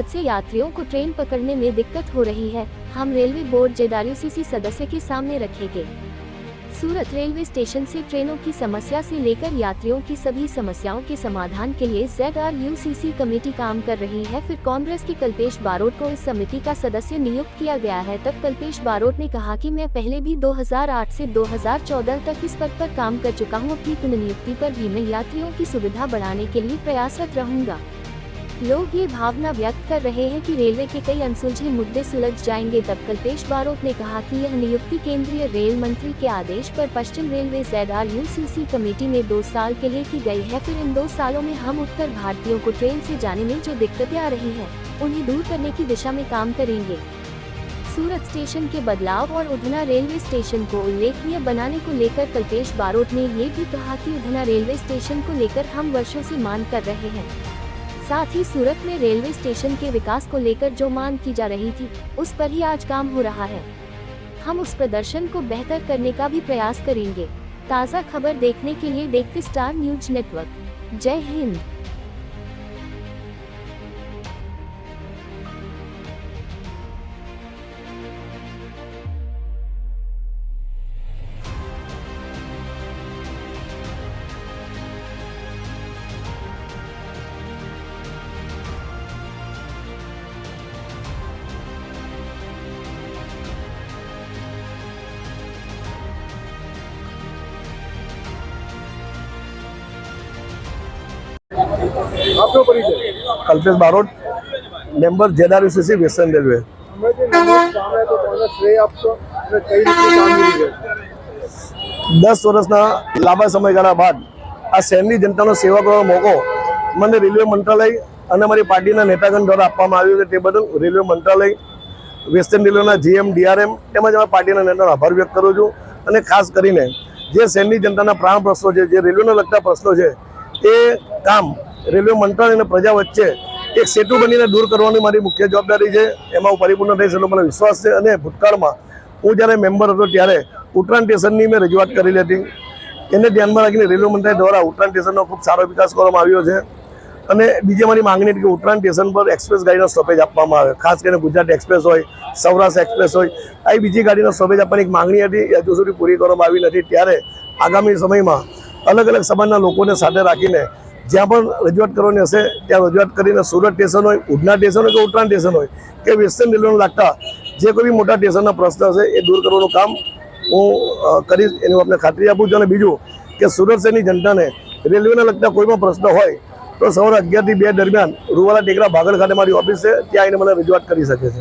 सूरत से यात्रियों को ट्रेन पकड़ने में दिक्कत हो रही है। हम रेलवे बोर्ड JWCC सदस्य के सामने रखेंगे। सूरत रेलवे स्टेशन से ट्रेनों की समस्या से लेकर यात्रियों की सभी समस्याओं के समाधान के लिए ZRUCC कमेटी काम कर रही है। फिर कांग्रेस के कल्पेश बारोट को इस समिति का सदस्य नियुक्त किया गया है। तब कल्पेश बारोट ने कहा कि मैं पहले भी 2008 से 2014 तक इस पद पर काम कर चुका हूं। अपनी पुनर्नियुक्ति पर भी मैं यात्रियों की सुविधा बढ़ाने के लिए प्रयासरत रहूंगा। लोग ये भावना व्यक्त कर रहे हैं कि रेलवे के कई अनसुलझे मुद्दे सुलझ जाएंगे। तब कल्पेश बारोट ने कहा कि यह नियुक्ति केंद्रीय रेल मंत्री के आदेश पर पश्चिम रेलवे ZRUCC कमेटी में 2 साल के लिए की गई है। फिर इन 2 सालों में हम उत्तर भारतीयों को ट्रेन से जाने में जो दिक्कतें आ रही हैं, उन्हें दूर करने की दिशा में काम करेंगे। सूरत स्टेशन के बदलाव और उधना रेलवे स्टेशन को उल्लेखनीय बनाने को लेकर कल्पेश बारोट ने ये भी कहा कि उधना रेलवे स्टेशन को लेकर हम वर्षों से मांग कर रहे हैं। साथ ही सूरत में रेलवे स्टेशन के विकास को लेकर जो मांग की जा रही थी, उस पर ही आज काम हो रहा है। हम उस प्रदर्शन को बेहतर करने का भी प्रयास करेंगे। ताज़ा खबर देखने के लिए देखते स्टार न्यूज नेटवर्क। जय हिंद। आपको परिचय? Kalpesh Barot, member ZRUCC western railway. हमें जो नंबर काम है तो कोना श्रेय आपको અને કઈ રીતે કામગીરી છે? 10 વર્ષના લાંબા સમયગાળા બાદ આ શહેરની જનતાનો સેવા કરવાનો મોકો મને રેલવે મંત્રાલય અને અમારી પાર્ટીના નેતાગણ દ્વારા આપવામાં આવ્યો છે। તે બદલ રેલવે મંત્રાલય, વેસ્ટર્ન રેલવેના GM, DRM તેમજ અમારા પાર્ટીના નેતાનો આભાર વ્યક્ત કરું છું। અને ખાસ કરીને જે શહેરની જનતાના પ્રાણ પ્રશ્નો છે, જે રેલવેને લગતા પ્રશ્નો છે, એ કામ રેલવે મંત્રાલય અને પ્રજા વચ્ચે એક સેતુ બનીને દૂર કરવાની મારી મુખ્ય જવાબદારી છે। એમાં હું પરિપૂર્ણ થઈશ એટલો મને વિશ્વાસ છે। અને ભૂતકાળમાં હું જ્યારે મેમ્બર હતો ત્યારે ઉત્તરાયણ સ્ટેશનની મેં રજૂઆત કરેલી હતી। એને ધ્યાનમાં રાખીને રેલવે મંત્રાલય દ્વારા ઉત્તરાયણ સ્ટેશનનો ખૂબ સારો વિકાસ કરવામાં આવ્યો છે। અને બીજી મારી માંગણી હતી કે ઉત્તરાયણ સ્ટેશન પર એક્સપ્રેસ ગાડીનો સ્ટોપેજ આપવામાં આવે, ખાસ કરીને ગુજરાત એક્સપ્રેસ હોય, સૌરાષ્ટ્ર એક્સપ્રેસ હોય, આવી બીજી ગાડીનો સ્ટોપેજ આપવાની એક માંગણી હતી, એ હજુ સુધી પૂરી કરવામાં આવી નથી। ત્યારે આગામી સમયમાં અલગ અલગ સમાજના લોકોને સાથે રાખીને જ્યાં પણ રજૂઆત કરવાની હશે ત્યાં રજૂઆત કરીને સુરત સ્ટેશન હોય, ઉધના સ્ટેશન હોય કે ઉત્તરાયણ સ્ટેશન હોય કે વેસ્ટર્ન રેલવેને લાગતા જે કોઈ બી મોટા સ્ટેશનના પ્રશ્ન હશે એ દૂર કરવાનું કામ હું કરીશ, એની આપણે ખાતરી આપું છું। અને બીજું કે સુરત શહેરની જનતાને રેલવેને લગતા કોઈ પણ પ્રશ્ન હોય તો સવારે 11 થી 2 દરમિયાન રૂવાલા ટેકરા ભાગળ ખાતે મારી ઓફિસ છે, ત્યાં આવીને મને રજૂઆત કરી શકે છે।